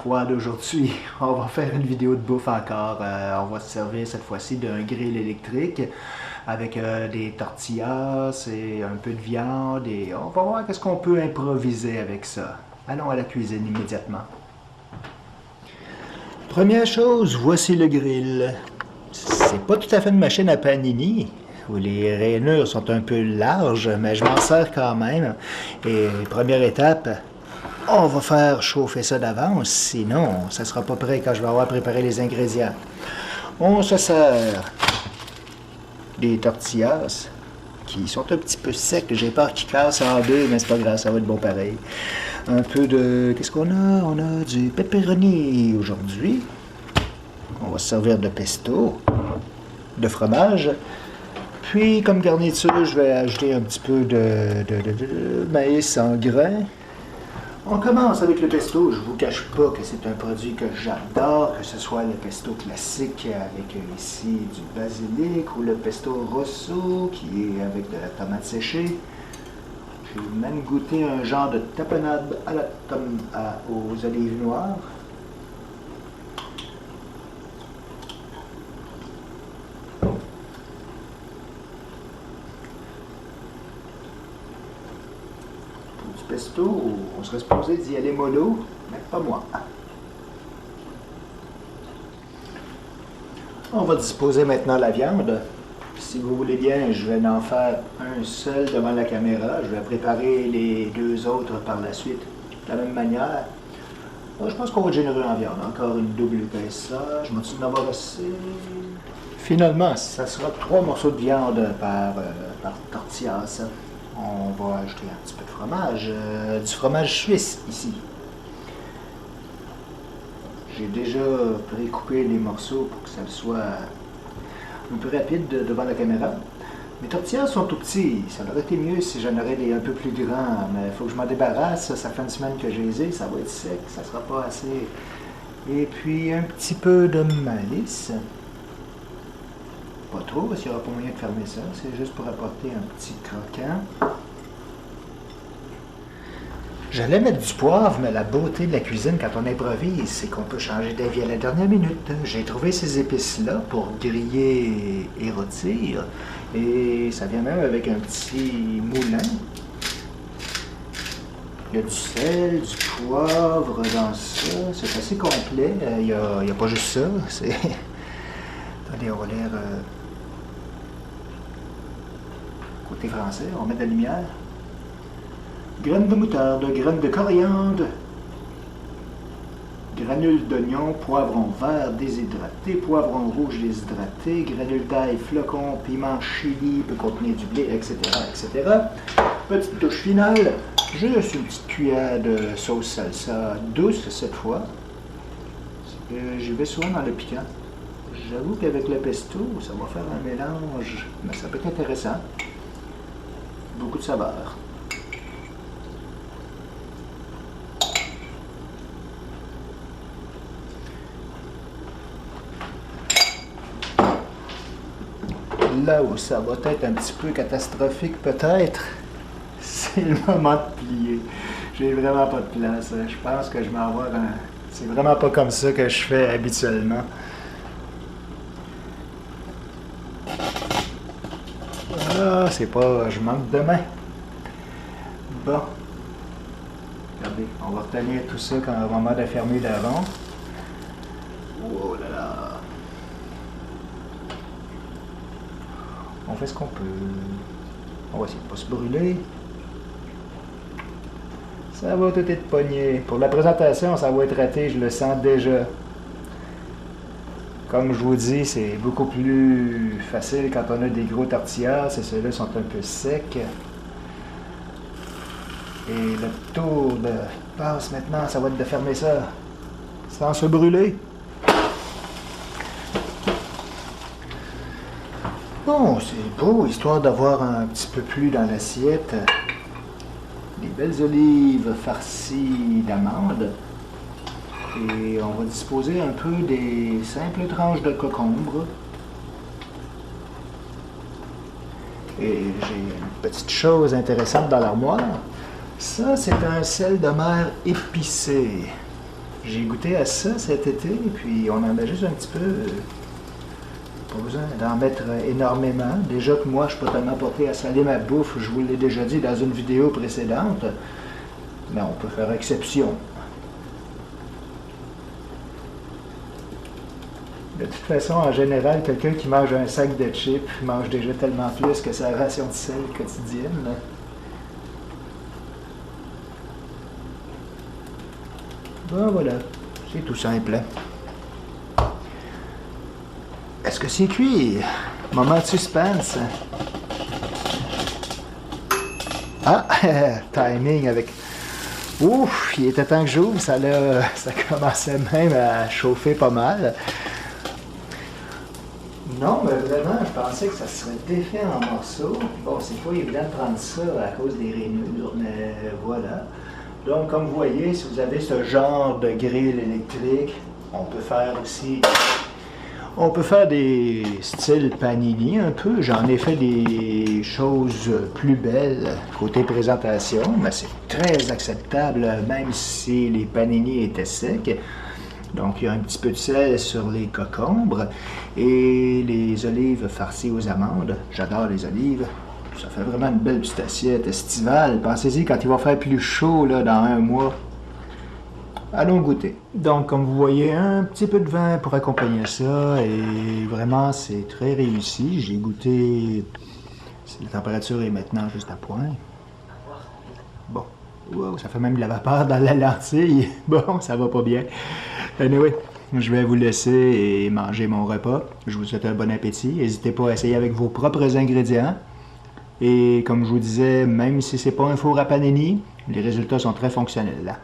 froide aujourd'hui. On va faire une vidéo de bouffe encore. On va se servir cette fois-ci d'un grill électrique avec des tortillas et un peu de viande et on va voir qu'est-ce qu'on peut improviser avec ça. Allons à la cuisine immédiatement. Première chose, voici le grill. C'est pas tout à fait une machine à panini, où les rainures sont un peu larges, mais je m'en sers quand même. Et première étape, on va faire chauffer ça d'avance, sinon ça sera pas prêt quand je vais avoir préparé les ingrédients. On se sert des tortillas, qui sont un petit peu secs. J'ai peur qu'ils cassent en deux, mais c'est pas grave, ça va être bon pareil. Un peu de... Qu'est-ce qu'on a? On a du pepperoni aujourd'hui. On va se servir de pesto, de fromage. Puis, comme garniture, je vais ajouter un petit peu de maïs en grains. On commence avec le pesto. Je ne vous cache pas que c'est un produit que j'adore, que ce soit le pesto classique avec ici du basilic ou le pesto rosso qui est avec de la tomate séchée. J'ai même goûté un genre de tapenade à aux olives noires. Pesto, on serait supposé d'y aller mollo, mais pas moi. On va disposer maintenant la viande. Si vous voulez bien, je vais en faire un seul devant la caméra. Je vais préparer les deux autres par la suite de la même manière. Je pense qu'on va être généreux en viande. Encore une double épaisseur. Je m'en suis d'en avoir assez. Finalement, ça sera 3 morceaux de viande par tortillas. On va ajouter un petit peu de fromage, du fromage suisse ici. J'ai déjà précoupé les morceaux pour que ça soit un peu rapide devant la caméra. Mes tortillas sont tout petits. Ça aurait été mieux si j'en aurais des un peu plus grands, mais il faut que je m'en débarrasse. Ça fait une semaine que je les ai, ça va être sec, ça sera pas assez. Et puis un petit peu de malice. Pas trop, parce qu'il n'y aura pas moyen de fermer ça. C'est juste pour apporter un petit croquant. J'allais mettre du poivre, mais la beauté de la cuisine quand on improvise, c'est qu'on peut changer d'avis à la dernière minute. J'ai trouvé ces épices-là pour griller et rôtir. Et ça vient même avec un petit moulin. Il y a du sel, du poivre dans ça. C'est assez complet. Il n'y a pas juste ça. Attendez, on va lire... Côté français, on met de la lumière. Graines de moutarde, graines de coriandre, granules d'oignon, poivron vert déshydraté, poivron rouge déshydraté, granules d'ail, flocons, piment chili, peut contenir du blé, etc., etc. Petite touche finale, juste une petite cuillère de sauce salsa douce cette fois. J'y vais souvent dans le piquant. J'avoue qu'avec le pesto, ça va faire un mélange, mais ça peut être intéressant. Beaucoup de saveur. Là où ça va être un petit peu catastrophique peut-être, c'est le moment de plier. J'ai vraiment pas de place. Je pense que je vais avoir un... C'est vraiment pas comme ça que je fais habituellement. Ah, c'est pas... Je manque de main. Bon. Regardez, on va retenir tout ça quand on va moment de fermer d'avant. Oh là là. On fait ce qu'on peut. On va essayer de ne pas se brûler. Ça va tout être pogné. Pour la présentation, ça va être raté, je le sens déjà. Comme je vous dis, c'est beaucoup plus facile quand on a des gros tortillas. Et ceux-là sont un peu secs. Et le tour de passe maintenant, ça va être de fermer ça sans se brûler. Bon, c'est beau, histoire d'avoir un petit peu plus dans l'assiette. Des belles olives farcies d'amandes. Et on va disposer un peu des simples tranches de concombre. Et j'ai une petite chose intéressante dans l'armoire. Ça, c'est un sel de mer épicé. J'ai goûté à ça cet été, puis on en met juste un petit peu. Pas besoin d'en mettre énormément. Déjà que moi, je suis pas tellement porté à saler ma bouffe, je vous l'ai déjà dit dans une vidéo précédente. Mais on peut faire exception. De toute façon, en général, quelqu'un qui mange un sac de chips mange déjà tellement plus que sa ration de sel quotidienne. Là. Bon, voilà. C'est tout simple. Est-ce que c'est cuit? Moment de suspense. Ah, timing avec... Ouf, il était temps que j'ouvre, ça commençait même à chauffer pas mal. Non, mais vraiment, je pensais que ça serait défait en morceaux. Bon, c'est pas évident de prendre ça à cause des rainures, mais voilà. Donc, comme vous voyez, si vous avez ce genre de grill électrique, on peut faire aussi... On peut faire des styles panini un peu. J'en ai fait des choses plus belles côté présentation, mais c'est très acceptable, même si les panini étaient secs. Donc, il y a un petit peu de sel sur les cocombres et les olives farcies aux amandes. J'adore les olives. Ça fait vraiment une belle petite assiette estivale. Pensez-y, quand il va faire plus chaud là, dans un mois. Allons goûter. Donc, comme vous voyez, un petit peu de vin pour accompagner ça. Et vraiment, c'est très réussi. J'ai goûté... La température est maintenant juste à point. Bon. Wow, ça fait même de la vapeur dans la lentille. Bon, ça va pas bien. Anyway, je vais vous laisser et manger mon repas. Je vous souhaite un bon appétit. N'hésitez pas à essayer avec vos propres ingrédients. Et comme je vous disais, même si c'est pas un four à panini, les résultats sont très fonctionnels là.